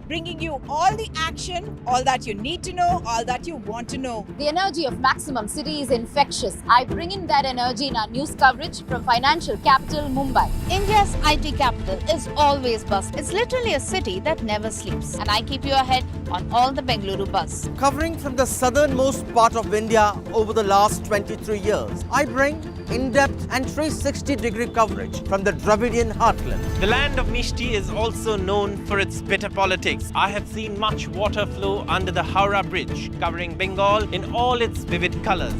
bringing you all the action, all that you need to know, all that you want to know. The energy of Maximum City is infectious. I bring in that energy in our news coverage from financial capital Mumbai. India's IT capital is always buzz. It's literally a city that never sleeps. And I keep you ahead on all the Bengaluru buzz. Covering from the southernmost part of India over the last 23 years, I bring in-depth and 360-degree coverage from the Dravidian heartland. The land of Mishti is also known for its bitter politics. I have seen much water flow under the Howrah Bridge, covering Bengal in all its vivid colors.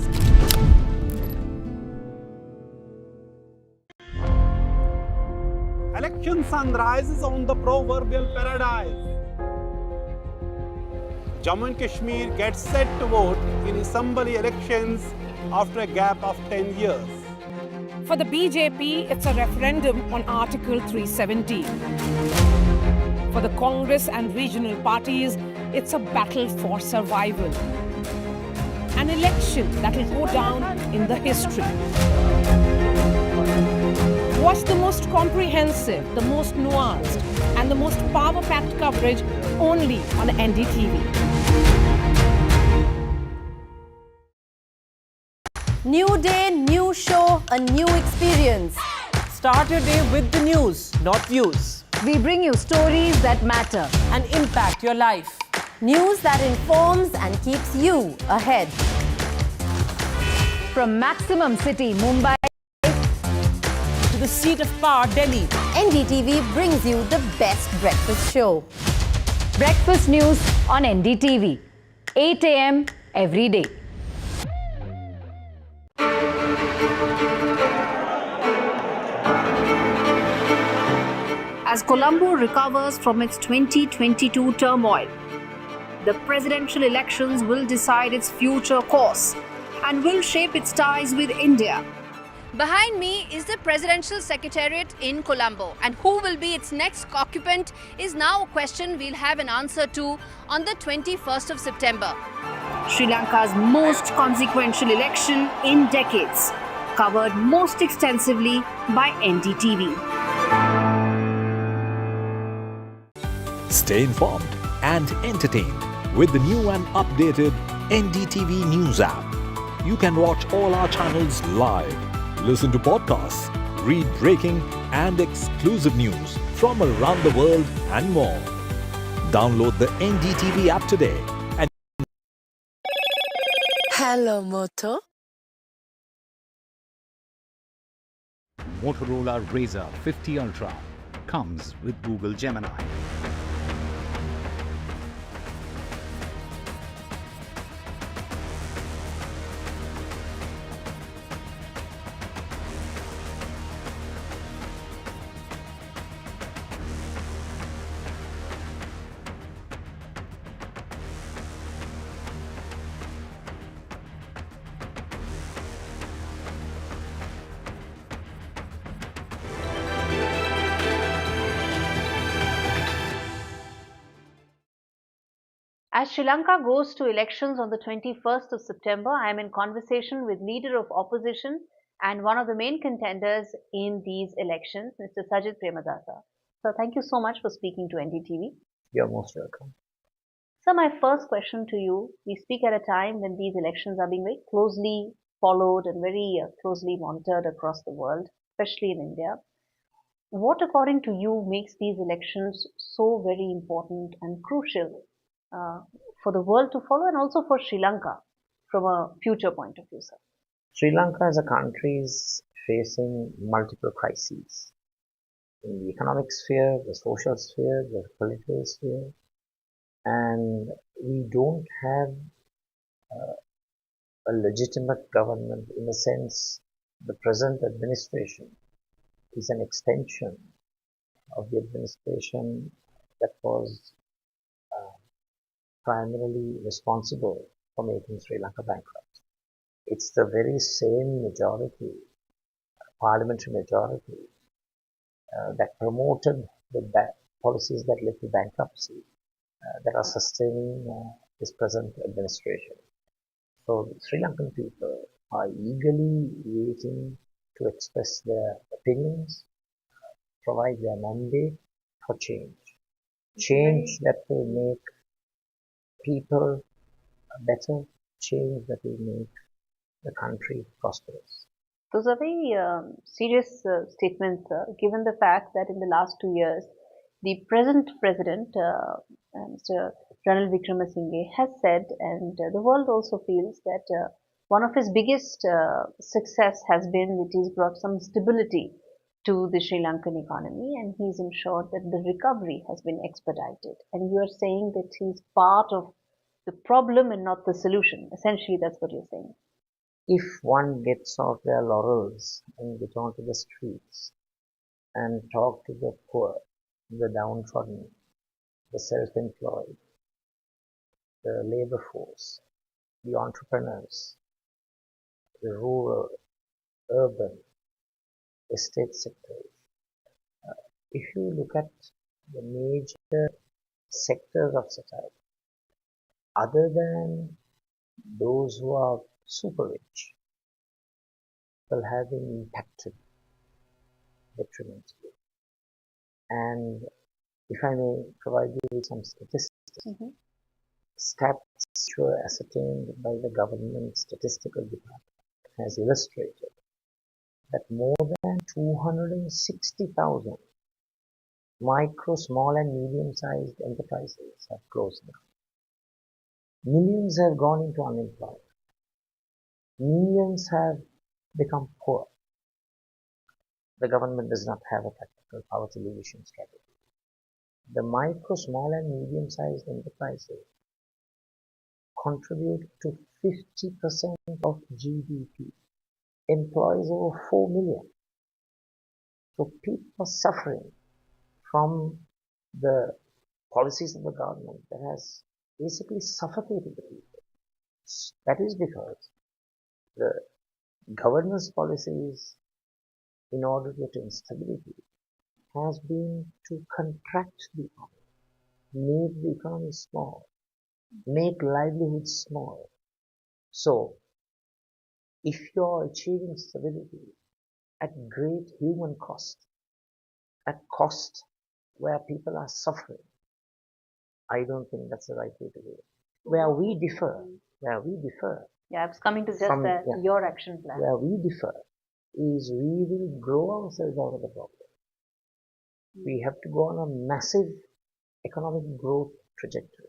Election sunrises on the proverbial paradise. Jammu and Kashmir gets set to vote in assembly elections after a gap of 10 years. For the BJP, it's a referendum on Article 370. For the Congress and regional parties, it's a battle for survival. An election that will go down in the history. Watch the most comprehensive, the most nuanced, and the most power-packed coverage only on NDTV. New day, new show, a new experience. Start your day with the news, not views. We bring you stories that matter And impact your life. News that informs and keeps you ahead. From Maximum City, Mumbai, To the seat of power, Delhi. NDTV brings you the best breakfast show. Breakfast news on NDTV, 8 a.m. every day. As Colombo recovers from its 2022 turmoil, the presidential elections will decide its future course and will shape its ties with India. Behind me is the Presidential Secretariat in Colombo, and who will be its next occupant is now a question we'll have an answer to on the 21st of September. Sri Lanka's most consequential election in decades, covered most extensively by NDTV. Stay informed and entertained with the new and updated NDTV News app. You can watch all our channels live, listen to podcasts, read breaking and exclusive news from around the world and more. Download the NDTV app today. Hello, Moto. Motorola Razr 50 Ultra comes with Google Gemini. As Sri Lanka goes to elections on the 21st of September, I am in conversation with leader of opposition and one of the main contenders in these elections, Mr. Sajith Premadasa. So thank you so much for speaking to NDTV. You're most welcome. So my first question to you, we speak at a time when these elections are being very closely followed and very closely monitored across the world, especially in India. What, according to you, makes these elections so very important and crucial for the world to follow and also for Sri Lanka from a future point of view, sir? Sri Lanka as a country is facing multiple crises in the economic sphere, the social sphere, the political sphere, and we don't have a legitimate government in the sense the present administration is an extension of the administration that was primarily responsible for making Sri Lanka bankrupt. It's the very same majority, parliamentary majority, that promoted the policies that led to bankruptcy that are sustaining this present administration. So the Sri Lankan people are eagerly waiting to express their opinions, provide their mandate for change. change that will make people better, change that will make the country prosperous. Those are very serious statements, given the fact that in the last 2 years, the present president, Mr. Ranil Wickremesinghe, has said, and the world also feels that one of his biggest success has been that he's brought some stability to the Sri Lankan economy, and he's ensured that the recovery has been expedited. And you are saying that he's part of the problem and not the solution. Essentially, that's what you're saying. If one gets off their laurels and get onto the streets and talk to the poor, the downtrodden, the self-employed, the labor force, the entrepreneurs, the rural, urban, estate sectors, if you look at the major sectors of society, other than those who are super rich, will have been impacted detrimentally. And if I may provide you with some statistics, stats were ascertained by the government statistical department has illustrated that more than 260,000 micro, small and medium-sized enterprises have closed down. Millions have gone into unemployment. Millions have become poor. The government does not have a practical poverty alleviation strategy. The micro, small and medium-sized enterprises contribute to 50% of GDP, employs over 4 million. So people are suffering from the policies of the government that has basically suffocated the people. That is because the governor's policies, in order to attain stability, has been to contract the economy, make the economy small, make livelihoods small. So, if you're achieving stability at great human cost, at cost where people are suffering, I don't think that's the right way to do it. Where we differ, yeah, I was coming to just your action plan. Where we differ is we will grow ourselves out of the problem. We have to go on a massive economic growth trajectory,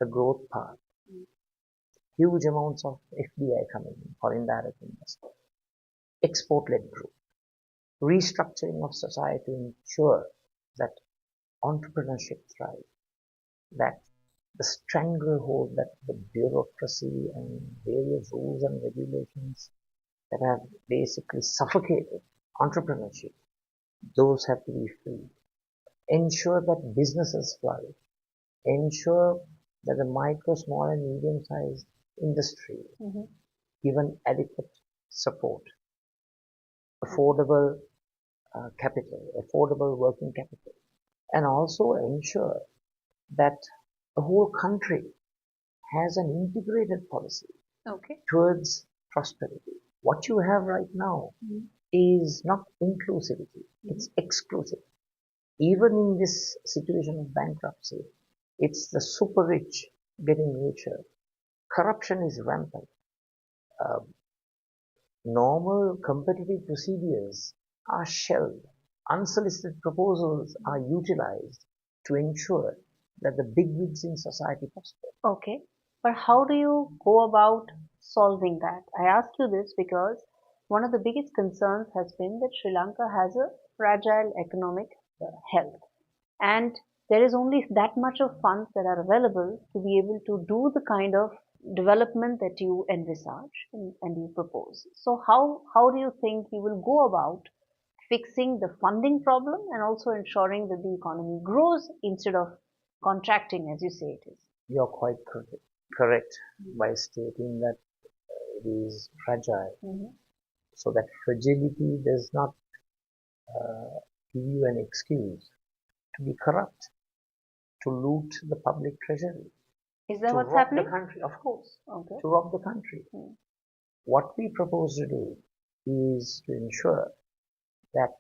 the growth path. Huge amounts of FDI coming in, foreign direct investment, export-led growth, restructuring of society to ensure that entrepreneurship thrives, that the stranglehold that the bureaucracy and various rules and regulations that have basically suffocated entrepreneurship, those have to be freed. Ensure that businesses flourish. Ensure that the micro, small and medium-sized industry given adequate support, affordable capital, affordable working capital, and also ensure that the whole country has an integrated policy towards prosperity. What you have right now is not inclusivity, it's exclusive. Even in this situation of bankruptcy, it's the super rich getting richer. Corruption is rampant. Normal competitive procedures are shelved. Unsolicited proposals are utilized to ensure that the bigwigs in society prosper. Okay, but how do you go about solving that? I ask you this because one of the biggest concerns has been that Sri Lanka has a fragile economic health, and there is only that much of funds that are available to be able to do the kind of development that you envisage and you propose. So how do you think you will go about fixing the funding problem and also ensuring that the economy grows instead of contracting, as you say it is? You're quite correct by stating that it is fragile. So that fragility does not give you an excuse to be corrupt, to loot the public treasury. Is that what's happening? To rob the country, of course. Okay. To rob the country. What we propose to do is to ensure that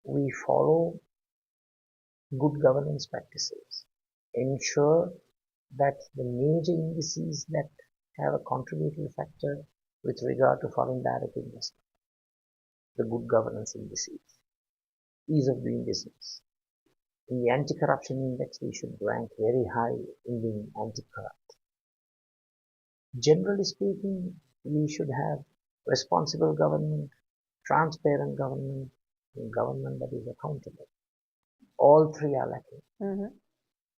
we follow good governance practices, ensure that the major indices that have a contributory factor with regard to foreign direct investment, the good governance indices, ease of doing business. In the anti-corruption index, we should rank very high in being anti-corrupt. Generally speaking, we should have responsible government, transparent government, and government that is accountable. All three are lacking.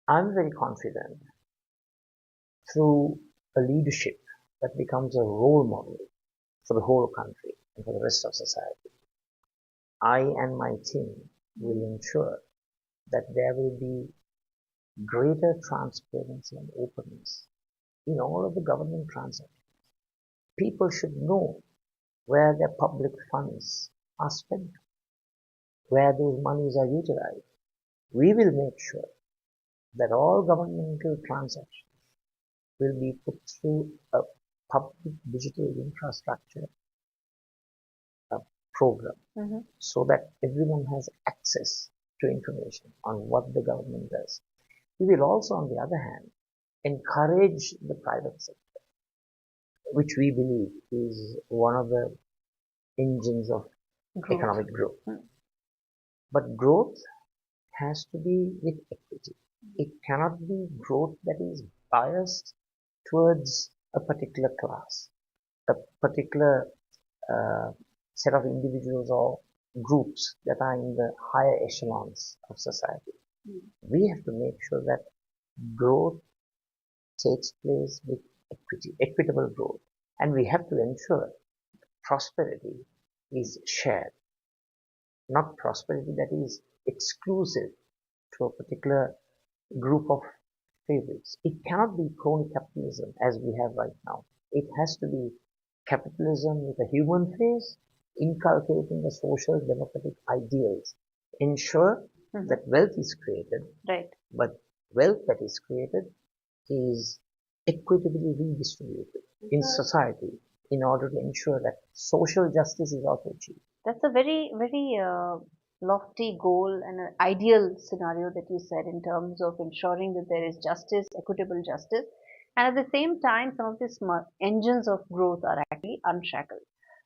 I'm very confident through a leadership that becomes a role model for the whole country and for the rest of society. I and my team will ensure that there will be greater transparency and openness in all of the government transactions. People should know where their public funds are spent, where those monies are utilized. We will make sure that all governmental transactions will be put through a public digital infrastructure program so that everyone has access to information on what the government does. We will also, on the other hand, encourage the private sector, which we believe is one of the engines of economic growth. But growth has to be with equity. It cannot be growth that is biased towards a particular class, a particular set of individuals or groups that are in the higher echelons of society. We have to make sure that growth takes place with equity, equitable growth. And we have to ensure prosperity is shared, not prosperity that is exclusive to a particular group of favorites. It cannot be crony capitalism as we have right now. It has to be capitalism with a human face, inculcating the social democratic ideals. Ensure that wealth is created, but wealth that is created is equitably redistributed in society in order to ensure that social justice is also achieved. That's a very, very lofty goal and an ideal scenario that you said in terms of ensuring that there is justice, equitable justice, and at the same time, some of these engines of growth are actually unshackled.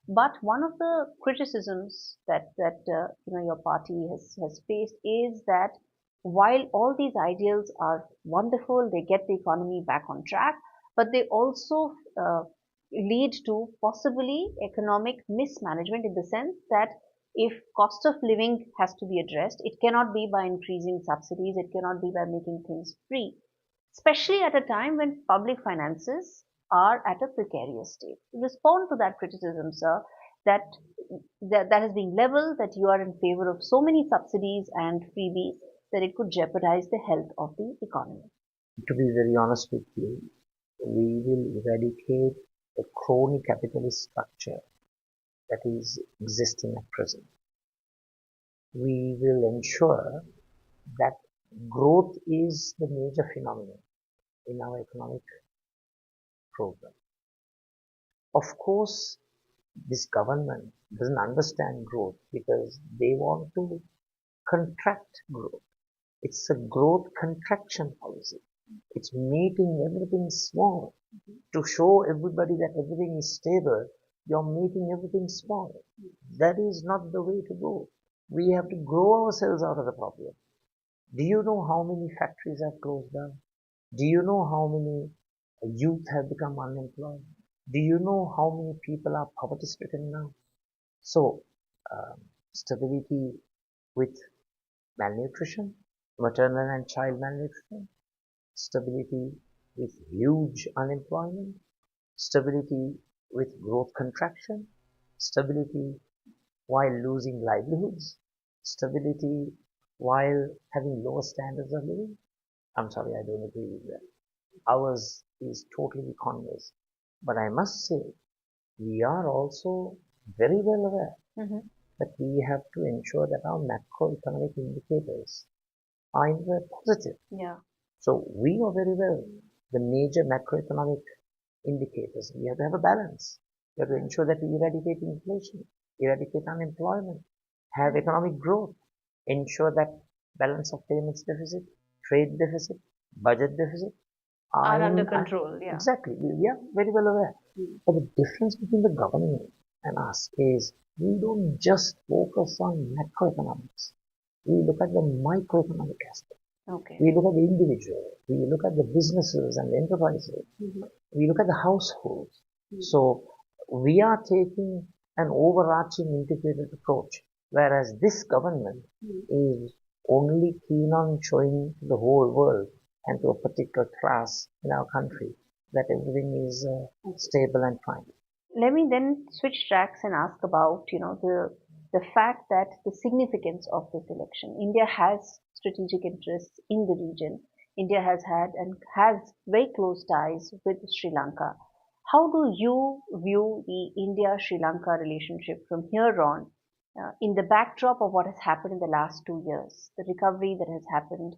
But one of the criticisms that your party has faced is that while all these ideals are wonderful, they get the economy back on track, but they also lead to possibly economic mismanagement in the sense that if cost of living has to be addressed, it cannot be by increasing subsidies, it cannot be by making things free, especially at a time when public finances are at a precarious state. Respond to that criticism, sir, that has been leveled, that you are in favor of so many subsidies and freebies that it could jeopardize the health of the economy. To be very honest with you, we will eradicate the crony capitalist structure that is existing at present. We will ensure that growth is the major phenomenon in our economic program. Of course, this government doesn't understand growth because they want to contract growth. It's a growth contraction policy. It's making everything small. To show everybody that everything is stable, you're making everything small. That is not the way to go. We have to grow ourselves out of the problem. Do you know how many factories have closed down? Do you know how many youth have become unemployed? Do you know how many people are poverty stricken now? So, stability with malnutrition, maternal and child malnutrition, stability with huge unemployment, stability with growth contraction, stability while losing livelihoods, stability while having lower standards of living. I'm sorry, I don't agree with that. Ours is totally converse. But I must say, we are also very well aware that we have to ensure that our macroeconomic indicators are in the positive. So we know very well the major macroeconomic indicators. We have to have a balance. We have to ensure that we eradicate inflation, eradicate unemployment, have economic growth, ensure that balance of payments deficit, trade deficit, budget deficit Are under control, yeah. Exactly, we are very well aware. But the difference between the government and us is we don't just focus on macroeconomics. We look at the microeconomic aspect. Okay. We look at the individual. We look at the businesses and the enterprises. We look at the households. So we are taking an overarching integrated approach, whereas this government is only keen on showing to the whole world and to a particular class in our country that everything is stable and fine. Let me then switch tracks and ask about, the fact that the significance of this election. India has strategic interests in the region. India has had and has very close ties with Sri Lanka. How do you view the India-Sri Lanka relationship from here on in the backdrop of what has happened in the last 2 years, the recovery that has happened,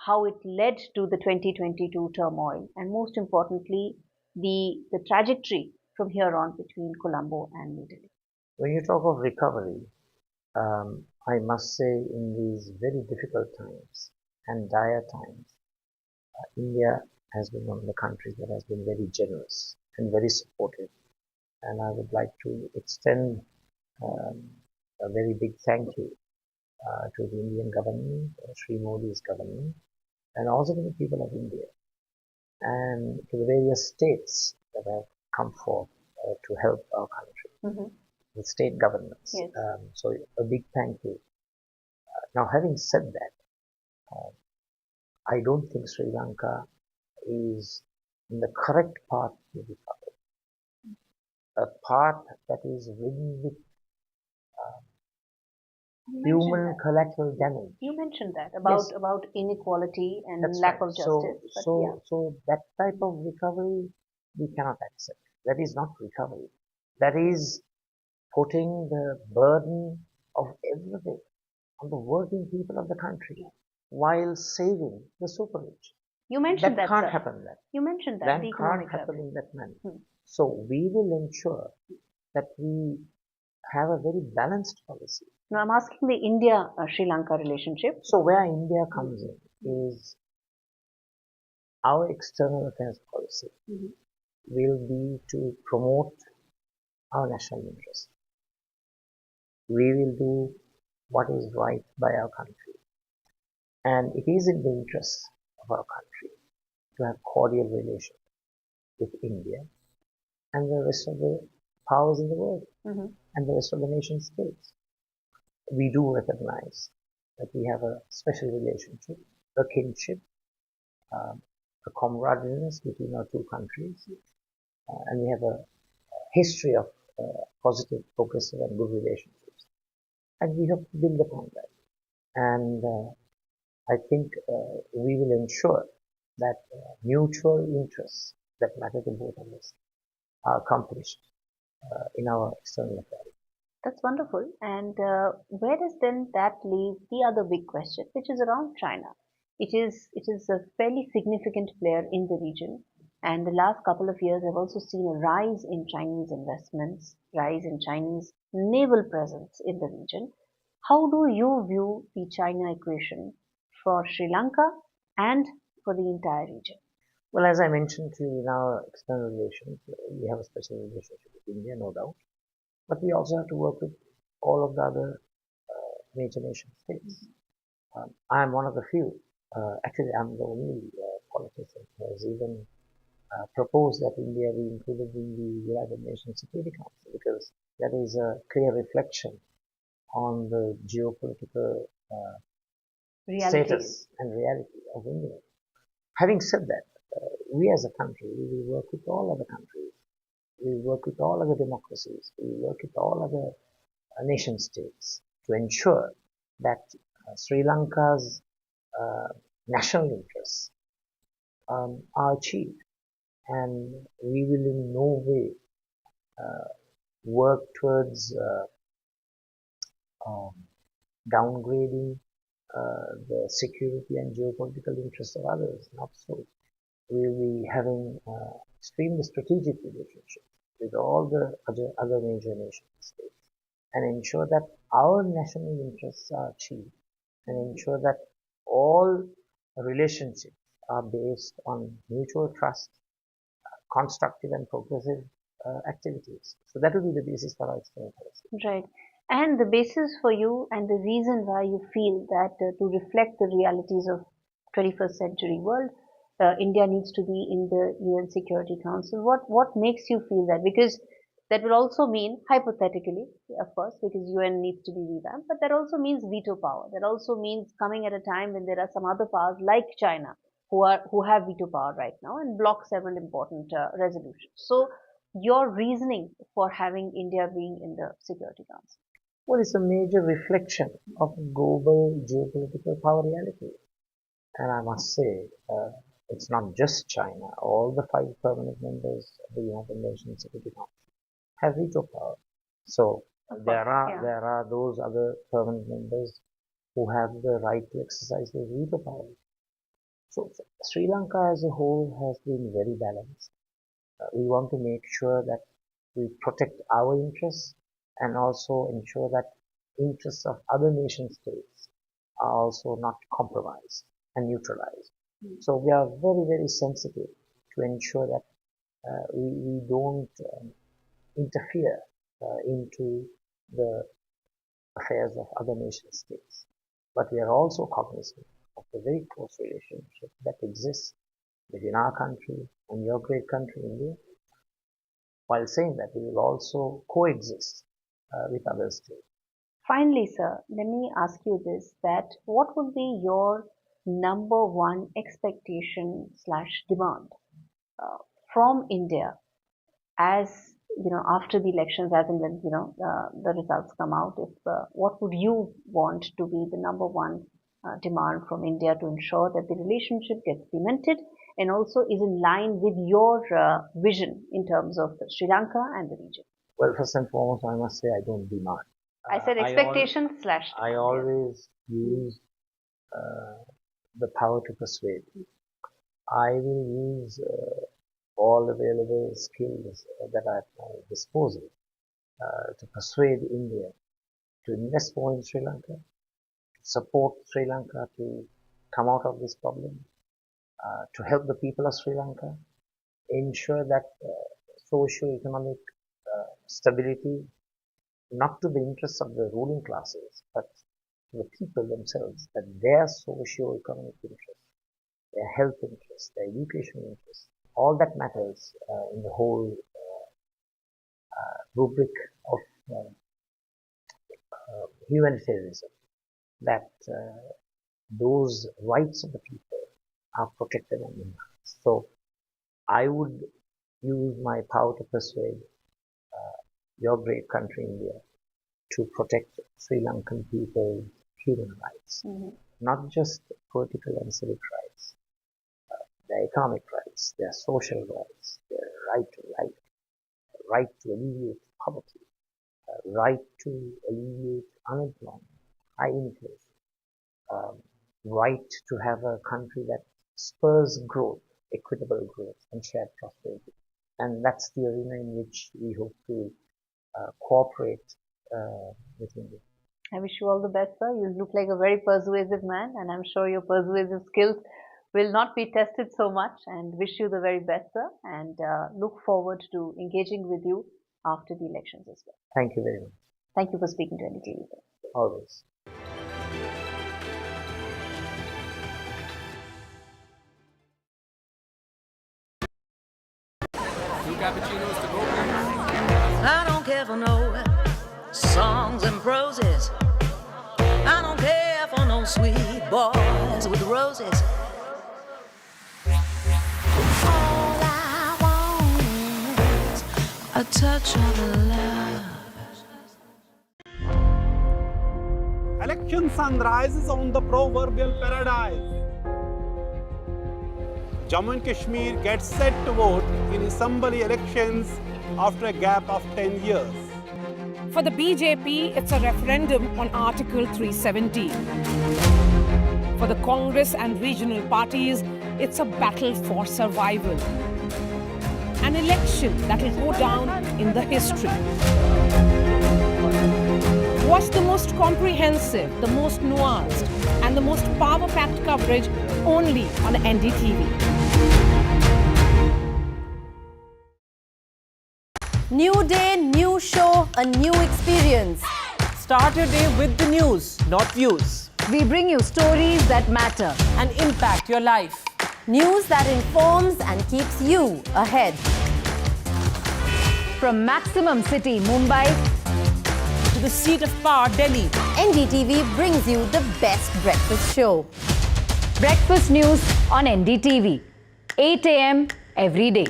how it led to the 2022 turmoil, and most importantly, the trajectory from here on between Colombo and New Delhi? When you talk of recovery, I must say in these very difficult times and dire times, India has been one of the countries that has been very generous and very supportive. And I would like to extend a very big thank you to the Indian government, Sri Modi's government, and also to the people of India, and to the various states that have come forth to help our country, the state governments. Yes. So a big thank you. Now, having said that, I don't think Sri Lanka is in the correct path to recovery. A path that is ridden with human collateral damage. You mentioned that about inequality and lack of justice. So that type of recovery we cannot accept. That is not recovery. That is putting the burden of everything on the working people of the country while saving the super rich. You mentioned that can't happen. You mentioned that. That can't happen in that manner. So we will ensure that we have a very balanced policy. Now I'm asking the India-Sri Lanka relationship. So where India comes in is our external affairs policy will be to promote our national interest. We will do what is right by our country. And it is in the interest of our country to have cordial relations with India and the rest of the powers in the world and the rest of the nation states. We do recognize that we have a special relationship, a kinship, a camaraderie between our two countries, and we have a history of positive, progressive, and good relationships. And we have to build upon that. And I think we will ensure that mutual interests that matter to both of us are accomplished in our external affairs. That's wonderful. And where does then that leave the other big question, which is around China? It is a fairly significant player in the region. And the last couple of years, I've also seen a rise in Chinese investments, rise in Chinese naval presence in the region. How do you view the China equation for Sri Lanka and for the entire region? Well, as I mentioned to you in our external relations, we have a special relationship with India, no doubt. But we also have to work with all of the other major nation states. I'm one of the few, actually I'm the only politician who has even proposed that India be included in the United Nations Security Council, because that is a clear reflection on the geopolitical status and reality of India. Having said that, we as a country, we will work with all other countries. We work with all other democracies. We work with all other nation states to ensure that Sri Lanka's national interests are achieved. And we will in no way work towards downgrading the security and geopolitical interests of others. Not so. We will be having extremely strategic relationships with all the other major nation states and ensure that our national interests are achieved and ensure that all relationships are based on mutual trust, constructive and progressive activities. So that will be the basis for our external policy. Right. And the basis for you and the reason why you feel that to reflect the realities of 21st century world, India needs to be in the UN Security Council. What makes you feel that? Because that will also mean, hypothetically, of course, because UN needs to be revamped, but that also means veto power. That also means coming at a time when there are some other powers like China who have veto power right now and block several important resolutions. So your reasoning for having India being in the Security Council? Well, it's a major reflection of global geopolitical power reality. And I must say, it's not just China. All the 5 permanent members of the United Nations Security Council have veto power. So there are those other permanent members who have the right to exercise their veto power. So Sri Lanka as a whole has been very balanced. We want to make sure that we protect our interests and also ensure that interests of other nation states are also not compromised and neutralized. So we are very, very sensitive to ensure that we don't interfere into the affairs of other nation states. But we are also cognizant of the very close relationship that exists between our country and your great country, India. While saying that, we will also coexist with other states. Finally, sir, let me ask you this, that what would be your number one expectation / demand from India as, after the elections, as and when, the results come out? What would you want to be the number one demand from India to ensure that the relationship gets cemented and also is in line with your vision in terms of Sri Lanka and the region? Well, first and foremost, I must say I don't demand. I said expectation / I always use the power to persuade. I will use all available skills that are at my disposal to persuade India to invest more in Sri Lanka, support Sri Lanka to come out of this problem, to help the people of Sri Lanka, ensure that socio-economic stability, not to the interests of the ruling classes, but to the people themselves, that their socio-economic interests, their health interests, their education interests, all that matters in the whole rubric of humanitarianism, that those rights of the people are protected and enhanced. So I would use my power to persuade your great country, India, to protect Sri Lankan people's human rights, not just political and civic rights, their economic rights, their social rights, their right to life, right to alleviate poverty, right to alleviate unemployment, high inflation, right to have a country that spurs growth, equitable growth, and shared prosperity. And that's the arena in which we hope to cooperate with India. I wish you all the best, sir. You look like a very persuasive man, and I'm sure your persuasive skills will not be tested so much, and wish you the very best, sir, and look forward to engaging with you after the elections as well. Thank you very much. Thank you for speaking to NDTV. Always. Cappuccinos to go, please. I don't care for no songs and proses. I don't care for no sweet boys with roses. All I want is a touch of love. Election sunrises on the proverbial paradise. Jammu and Kashmir gets set to vote in assembly elections after a gap of 10 years. For the BJP, it's a referendum on Article 370. For the Congress and regional parties, it's a battle for survival. An election that will go down in the history. Watch the most comprehensive, the most nuanced, and the most power-packed coverage only on NDTV. New day, new show, a new experience. Start your day with the news, not views. We bring you stories that matter and impact your life. News that informs and keeps you ahead. From Maximum City, Mumbai, to the seat of power, Delhi, NDTV brings you the best breakfast show. Breakfast news on NDTV, 8 a.m. every day.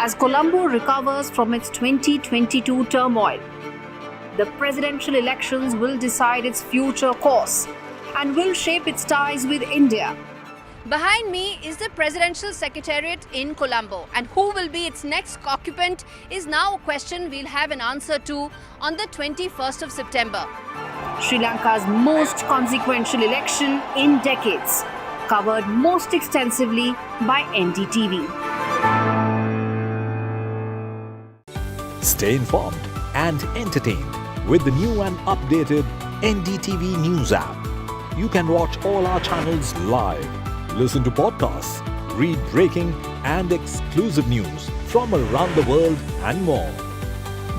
As Colombo recovers from its 2022 turmoil, the presidential elections will decide its future course and will shape its ties with India. Behind me is the presidential secretariat in Colombo, and who will be its next occupant is now a question we'll have an answer to on the 21st of September. Sri Lanka's most consequential election in decades, covered most extensively by NDTV. Stay informed and entertained with the new and updated NDTV News app. You can watch all our channels live, listen to podcasts, read breaking and exclusive news from around the world and more.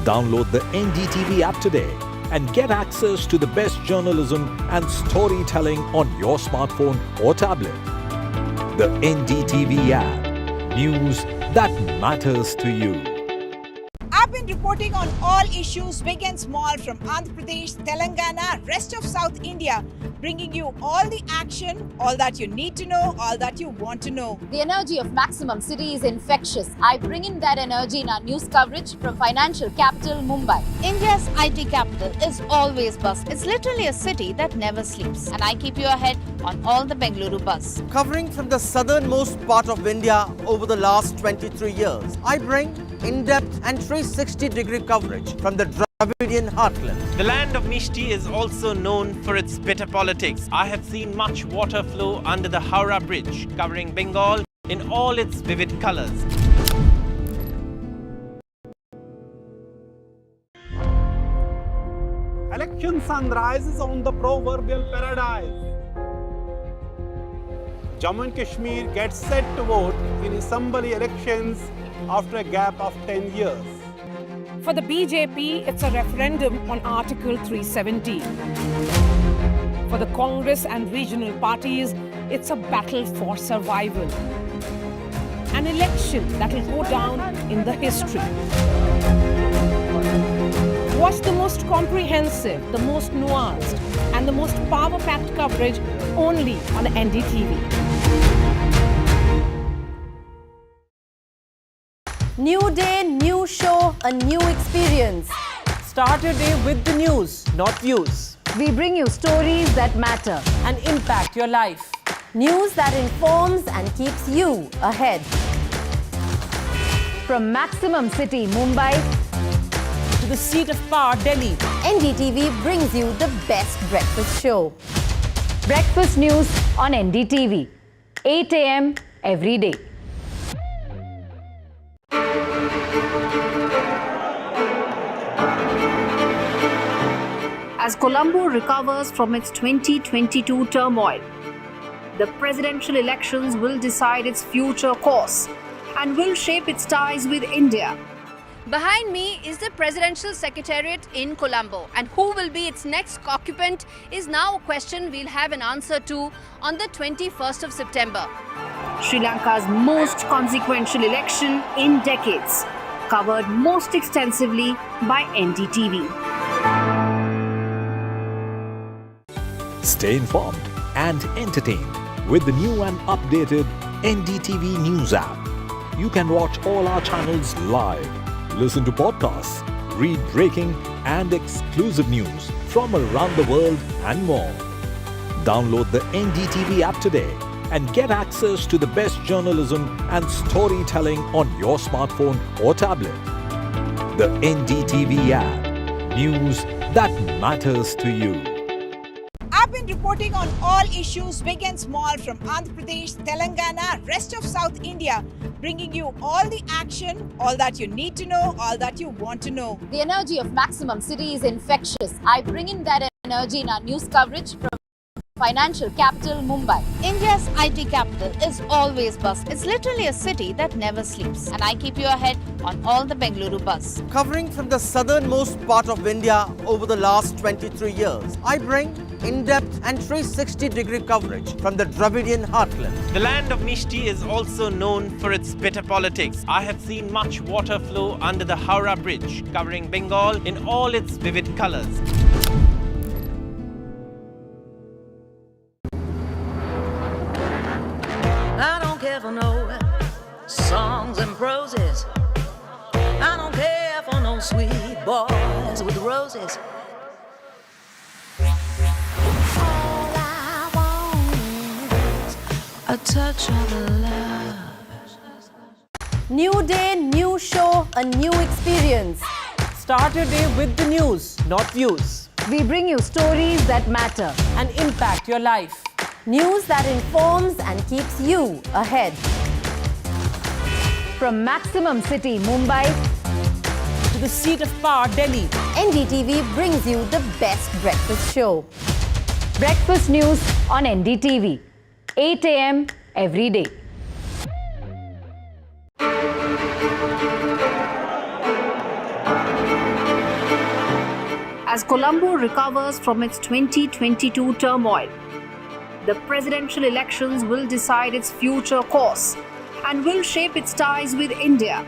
Download the NDTV app today and get access to the best journalism and storytelling on your smartphone or tablet. The NDTV app. News that matters to you. I've been reporting on all issues big and small from Andhra Pradesh, Telangana, rest of South India, bringing you all the action, all that you need to know, all that you want to know. The energy of Maximum City is infectious. I bring in that energy in our news coverage from financial capital Mumbai. India's IT capital is always buzz. It's literally a city that never sleeps. And I keep you ahead on all the Bengaluru buzz. Covering from the southernmost part of India over the last 23 years, I bring in-depth and 360-degree coverage from the Dwivedi heartland. The land of Mishti is also known for its bitter politics. I have seen much water flow under the Gaurie Bridge, covering Bengal in all its vivid colors. Election sun rises on the proverbial paradise. Jammu and Kashmir gets set to vote in assembly elections after a gap of 10 years. For the BJP, it's a referendum on Article 370. For the Congress and regional parties, it's a battle for survival. An election that will go down in the history. Watch the most comprehensive, the most nuanced, and the most power-packed coverage only on NDTV. New day, new show, a new experience. Start your day with the news, not views. We bring you stories that matter and impact your life. News that informs and keeps you ahead. From Maximum City, Mumbai, to the seat of power, Delhi, NDTV brings you the best breakfast show. Breakfast news on NDTV, 8 a.m. every day. As Colombo recovers from its 2022 turmoil, the presidential elections will decide its future course and will shape its ties with India. Behind me is the presidential secretariat in Colombo, and who will be its next occupant is now a question we'll have an answer to on the 21st of September. Sri Lanka's most consequential election in decades, covered most extensively by NDTV. Stay informed and entertained with the new and updated NDTV News app. You can watch all our channels live, listen to podcasts, read breaking and exclusive news from around the world and more. Download the NDTV app today and get access to the best journalism and storytelling on your smartphone or tablet. The NDTV app. News that matters to you. I've been reporting on all issues big and small from Andhra Pradesh, Telangana, rest of South India, bringing you all the action, all that you need to know, all that you want to know. The energy of Maximum City is infectious. I bring in that energy in our news coverage from financial capital Mumbai. India's IT capital is always buzz. It's literally a city that never sleeps. And I keep you ahead on all the Bengaluru buzz. Covering from the southernmost part of India over the last 23 years, I bring in-depth and 360-degree coverage from the Dravidian heartland. The land of Mishti is also known for its bitter politics. I have seen much water flow under the Howrah Bridge, covering Bengal in all its vivid colors. I don't care for no songs and proses. I don't care for no sweet boys with roses. All I want is a touch of love. New day, new show, a new experience. Start your day with the news, not views. We bring you stories that matter. And impact your life. News that informs and keeps you ahead. From Maximum City, Mumbai, To the seat of power, Delhi. NDTV brings you the best breakfast show. Breakfast news on NDTV. 8 a.m. every day. As Colombo recovers from its 2022 turmoil, the presidential elections will decide its future course and will shape its ties with India.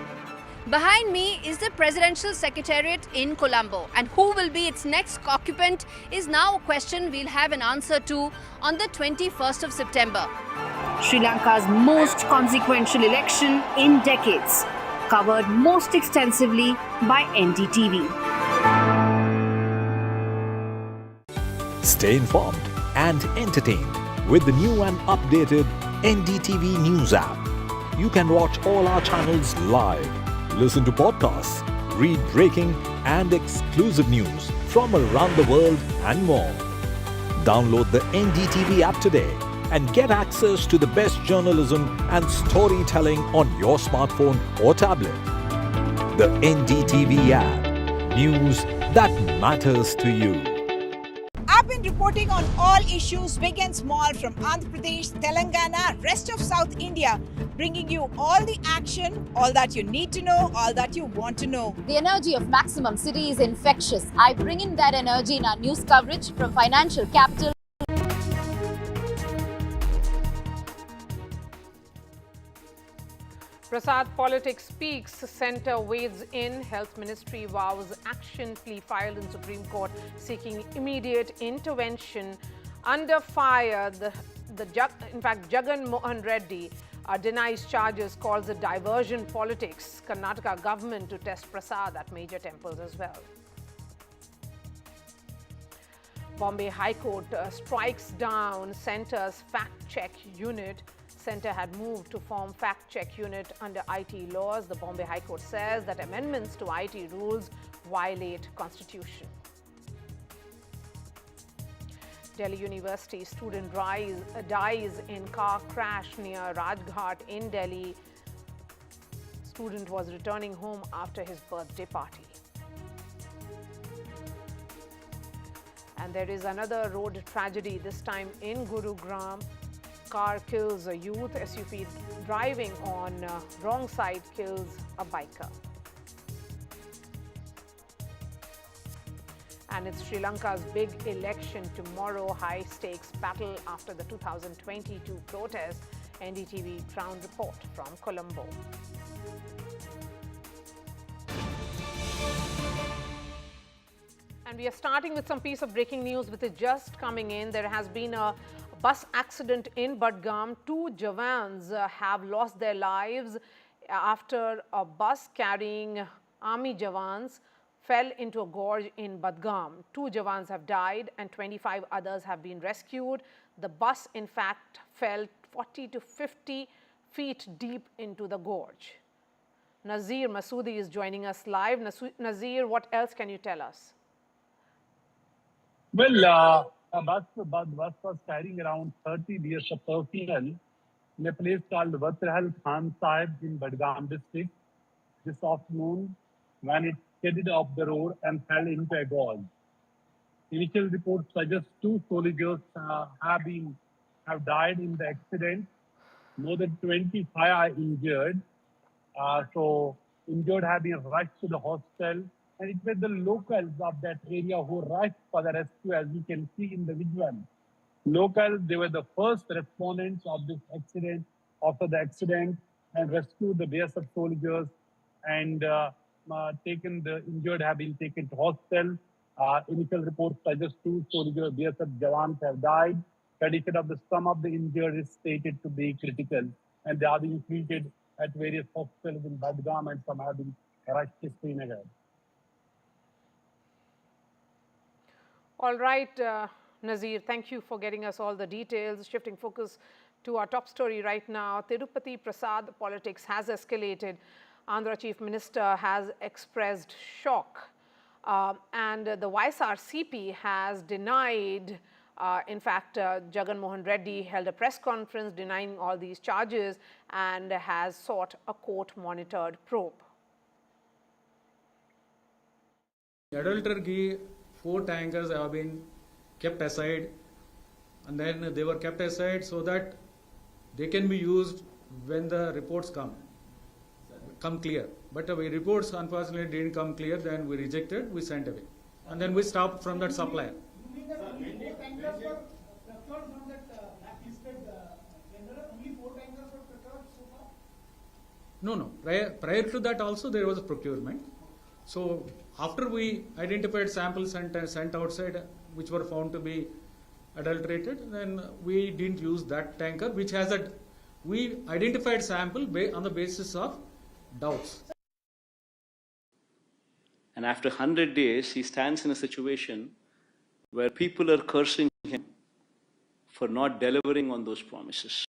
Behind me is the Presidential Secretariat in Colombo, and who will be its next occupant is now a question we'll have an answer to on the 21st of September. Sri Lanka's most consequential election in decades, covered most extensively by NDTV. Stay informed and entertained with the new and updated NDTV News app. You can watch all our channels live, listen to podcasts, read breaking and exclusive news from around the world and more. Download the NDTV app today and get access to the best journalism and storytelling on your smartphone or tablet. The NDTV app. News that matters to you. I've been reporting on all issues big and small from Andhra Pradesh, Telangana, rest of South India, bringing you all the action, all that you need to know, all that you want to know. The energy of Maximum City is infectious. I bring in that energy in our news coverage from financial capital. Prasad politics peaks, centre wades in, Health Ministry vows action, plea filed in Supreme Court seeking immediate intervention. Under fire, in fact, Jagan Mohan Reddy denies charges, calls it diversion politics. Karnataka government to test Prasad at major temples as well. Bombay High Court strikes down Centre's fact-check unit. Centre had moved to form fact-check unit under IT laws. The Bombay High Court says that amendments to IT rules violate constitution. Delhi University student dies in car crash near Rajghat in Delhi. Student was returning home after his birthday party. And there is another road tragedy, this time in Gurugram. Car kills a youth. SUV driving on wrong side kills a biker. And it's Sri Lanka's big election tomorrow. High stakes battle after the 2022 protest. NDTV ground report from Colombo. And we are starting with some piece of breaking news which is just coming in. There has been a bus accident in Budgam. 2 Jawans have lost their lives after a bus carrying army Jawans fell into a gorge in Budgam. 2 Jawans have died and 25 others have been rescued. The bus, in fact, fell 40 to 50 feet deep into the gorge. Nazir Masoodi is joining us live. Nazir, what else can you tell us? Well, A bus was carrying around 30 years of personnel in a place called Vatrahal Khan Sahib in Badgam district this afternoon when it skidded off the road and fell into a gorge. Initial reports suggest 2 soldiers have died in the accident. More than 25 are injured. So injured have been rushed to the hospital, and it was the locals of that area who rushed for the rescue, as you can see in the visual. Locals, they were the first respondents of this accident, after the accident, and rescued the BSF soldiers, and the injured have been taken to hospital. Initial reports suggest 2 soldiers, BSF jawans have died. Condition of some of the injured is stated to be critical, and they are being treated at various hospitals in Badgam, and some have been rushed to Srinagar. All right, Nazir, thank you for getting us all the details. Shifting focus to our top story right now, Tirupati Prasad politics has escalated. Andhra Chief Minister has expressed shock, and the YSRCP has denied. In fact, Jagan Mohan Reddy held a press conference denying all these charges and has sought a court-monitored probe. Adultery, 4 tankers have been kept aside, and then they were kept aside so that they can be used when the reports come clear. But the reports unfortunately didn't come clear, then we rejected, we sent away. And then we stopped from that supplier. No. Prior to that also there was a procurement. So after we identified samples sent outside which were found to be adulterated, then we didn't use that tanker, which has we identified sample on the basis of doubts. And after 100 days, he stands in a situation where people are cursing him for not delivering on those promises.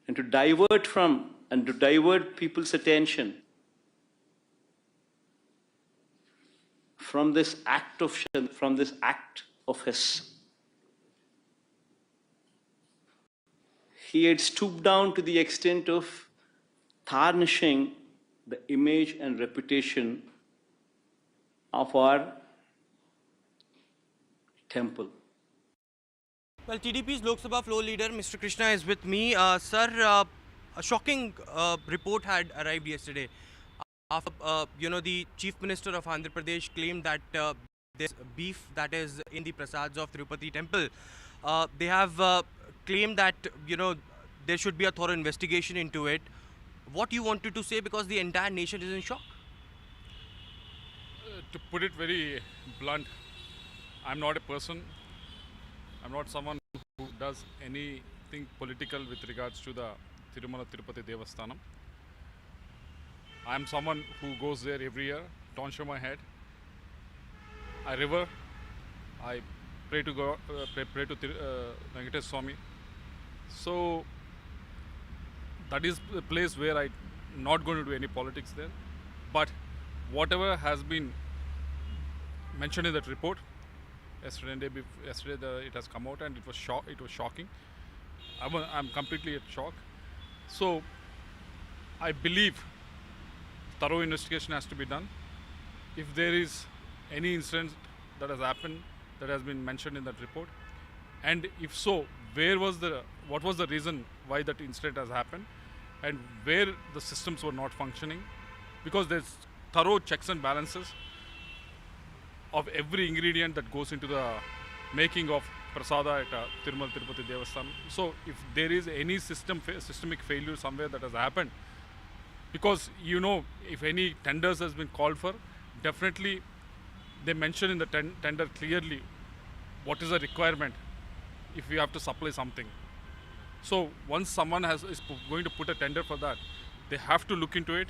And to divert people's attention from this act of his, he had stooped down to the extent of tarnishing the image and reputation of our temple. Well, TDP's Lok Sabha floor leader, Mr. Krishna, is with me. Sir, a shocking report had arrived yesterday. After, the Chief Minister of Andhra Pradesh claimed that there's beef that is in the prasads of Tirupati temple. They have claimed that, there should be a thorough investigation into it. What you wanted to say, because the entire nation is in shock? To put it very blunt, I'm not a person. I'm not someone who does anything political with regards to the Tirumala Tirupati Devasthanam. I'm someone who goes there every year, don't show my head. I rever, I pray to God, pray to Venkatesh Swami. So that is the place where I'm not going to do any politics there. But whatever has been mentioned in that report, yesterday it has come out, and it was shocking. I'm completely at shock. So I believe thorough investigation has to be done. If there is any incident that has happened that has been mentioned in that report, and if so, what was the reason why that incident has happened, and where the systems were not functioning, because there's thorough checks and balances of every ingredient that goes into the making of prasada at Tirumala Tirupati Devasthanam. So if there is any systemic failure somewhere that has happened, because if any tenders has been called for, definitely they mention in the tender clearly what is the requirement if we have to supply something. So once someone is going to put a tender for that, they have to look into it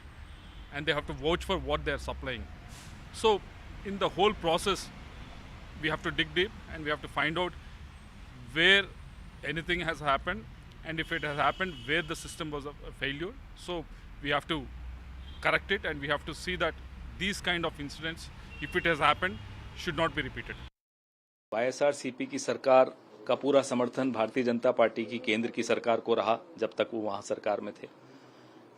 and they have to vouch for what they are supplying. So in the whole process, we have to dig deep and we have to find out where anything has happened, and if it has happened, where the system was a failure. So we have to correct it, and we have to see that these kind of incidents, if it has happened, should not be repeated. YSRCP की सरकार का पूरा समर्थन Bharatiya Janata party की केंद्र की सरकार को रहा जब तक वो वहां सरकार में थे।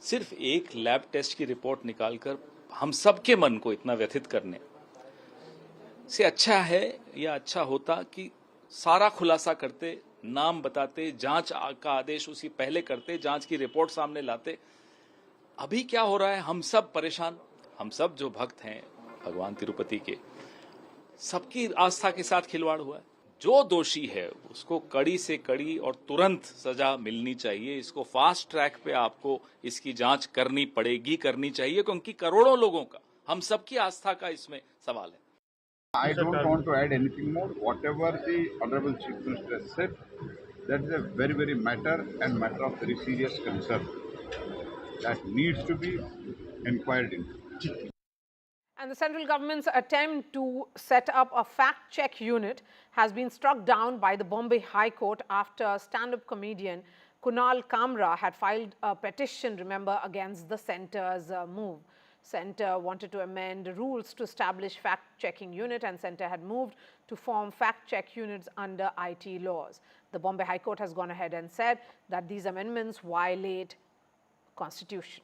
सिर्फ एक लैब टेस्ट की रिपोर्ट निकालकर हम सबके मन को इतना व्यथित करने से अच्छा है या अच्छा होता कि सारा खुलासा करते, नाम बताते, जांच का आदेश उसी पहले करते, जांच की रिपोर्ट सामने लाते। अभी क्या हो रहा है, हम सब परेशान, हम सब जो भक्त हैं भगवान तिरुपति के, सबकी आस्था के साथ खिलवाड़ हुआ है। जो दोषी है उसको कड़ी से कड़ी और तुरंत सजा मिलनी चाहिए। इसको फास्ट ट्रैक पे आपको इसकी जांच करनी पड़ेगी, करनी चाहिए, क्योंकि करोड़ों लोगों का, हम सबकी आस्था का इसमें सवाल है। I don't want to add anything more. Whatever the Honorable Chief Minister has said, that is a very, very matter of very serious concern that needs to be inquired into. And the central government's attempt to set up a fact-check unit has been struck down by the Bombay High Court after stand-up comedian Kunal Kamra had filed a petition, remember, against the centre's move. Centre wanted to amend rules to establish fact-checking unit, and Centre had moved to form fact-check units under IT laws. The Bombay High Court has gone ahead and said that these amendments violate Constitution.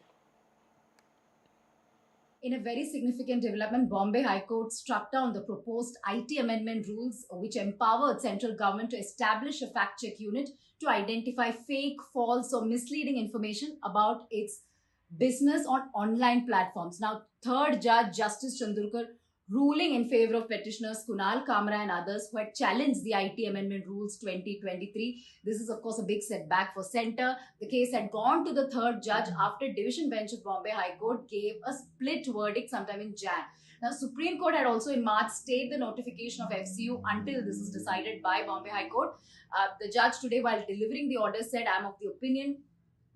In a very significant development, Bombay High Court struck down the proposed IT amendment rules which empowered central government to establish a fact-check unit to identify fake, false or misleading information about its business on online platforms. Now, third judge, Justice Chandurkar, ruling in favor of petitioners Kunal Kamra and others who had challenged the IT Amendment Rules 2023. This is, of course, a big setback for Centre. The case had gone to the third judge after Division Bench of Bombay High Court gave a split verdict sometime in Jan. Now, Supreme Court had also in March stayed the notification of FCU until this is decided by Bombay High Court. The judge today, while delivering the order, said, "I am of the opinion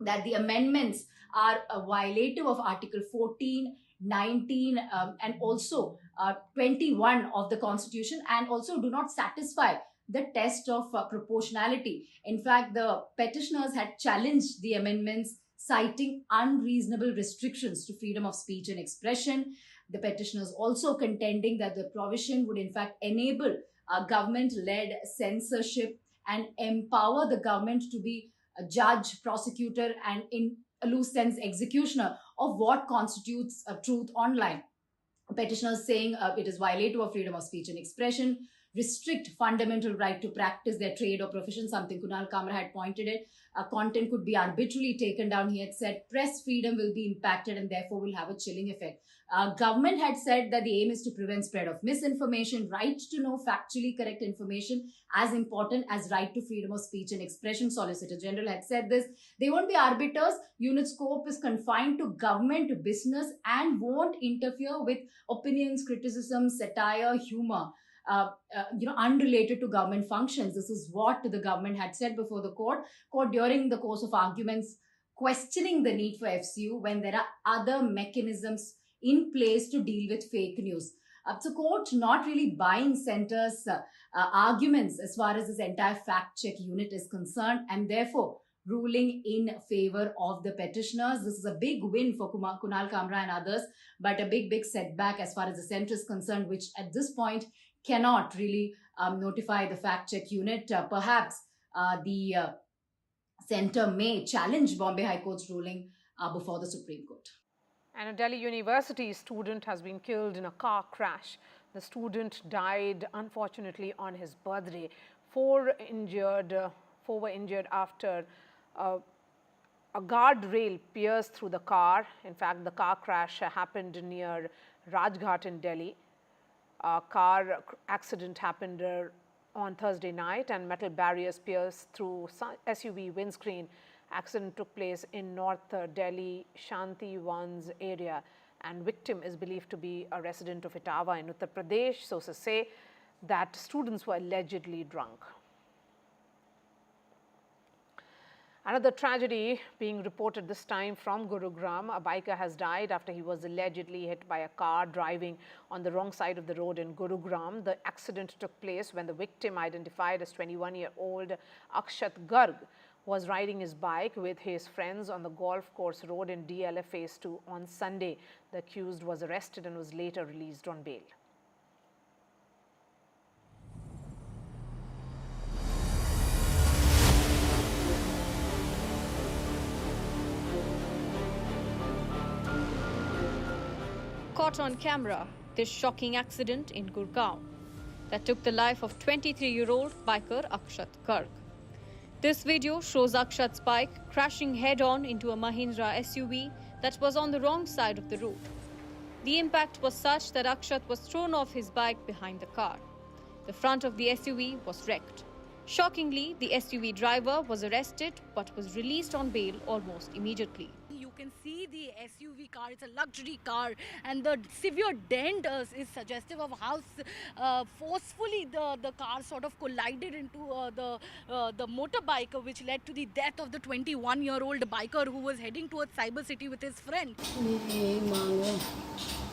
that the amendments are violative of Article 14, 19 and also 21 of the Constitution, and also do not satisfy the test of proportionality." In fact, the petitioners had challenged the amendments, citing unreasonable restrictions to freedom of speech and expression. The petitioners also contending that the provision would in fact enable government-led censorship and empower the government to be a judge, prosecutor, and in a loose sense executioner of what constitutes a truth online. Petitioners saying it is violative of freedom of speech and expression, restrict fundamental right to practice their trade or profession, something Kunal Kamra had pointed it. Content could be arbitrarily taken down. He had said press freedom will be impacted and therefore will have a chilling effect. Government had said that the aim is to prevent spread of misinformation, right to know factually correct information as important as right to freedom of speech and expression. Solicitor General had said this. They won't be arbiters. Unit scope is confined to government, to business, and won't interfere with opinions, criticism, satire, humor. Unrelated to government functions. This is what the government had said before the court during the course of arguments questioning the need for FCU when there are other mechanisms in place to deal with fake news. So court not really buying Centre's arguments as far as this entire fact-check unit is concerned, and therefore ruling in favor of the petitioners. This is a big win for Kunal Kamra and others, but a big setback as far as the Centre is concerned, which at this point cannot really notify the fact-check unit. Perhaps the Centre may challenge Bombay High Court's ruling before the Supreme Court. And a Delhi University student has been killed in a car crash. The student died, unfortunately, on his birthday. Four were injured after a guardrail pierced through the car. In fact, the car crash happened near Rajghat in Delhi. A car accident happened on Thursday night, and metal barriers pierced through SUV windscreen. Accident took place in North Delhi, Shanti Wan's area, and victim is believed to be a resident of Etawah in Uttar Pradesh. Sources say that students were allegedly drunk. Another tragedy being reported this time from Gurugram. A biker has died after he was allegedly hit by a car driving on the wrong side of the road in Gurugram. The accident took place when the victim, identified as 21-year-old Akshat Garg, was riding his bike with his friends on the golf course road in DLF Phase 2 on Sunday. The accused was arrested and was later released on bail. caught on camera this shocking accident in Gurgaon that took the life of 23-year-old biker Akshat Garg. This video shows Akshat's bike crashing head-on into a Mahindra SUV that was on the wrong side of the road. The impact was such that Akshat was thrown off his bike behind the car. The front of the SUV was wrecked. Shockingly, the SUV driver was arrested but was released on bail almost immediately. You can see the SUV car, it's a luxury car, and the severe dent is suggestive of how forcefully the car sort of collided into the motorbike, which led to the death of the 21-year-old biker who was heading towards Cyber City with his friend. यही मांग है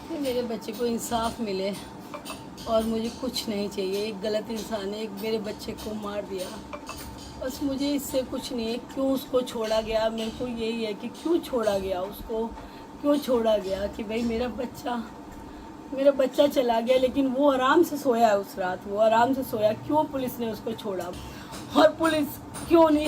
कि मेरे बच्चे को इंसाफ मिले और मुझे कुछ नहीं चाहिए। एक गलत इंसान ने एक मेरे बच्चे को मार दिया, बस मुझे इससे कुछ नहीं है। क्यों उसको छोड़ा गया, मेरे को यही है कि क्यों छोड़ा गया उसको, क्यों छोड़ा गया कि भाई मेरा बच्चा चला गया, लेकिन वो आराम से सोया है उस रात, वो आराम से सोया। क्यों पुलिस ने उसको छोड़ा और पुलिस क्यों नहीं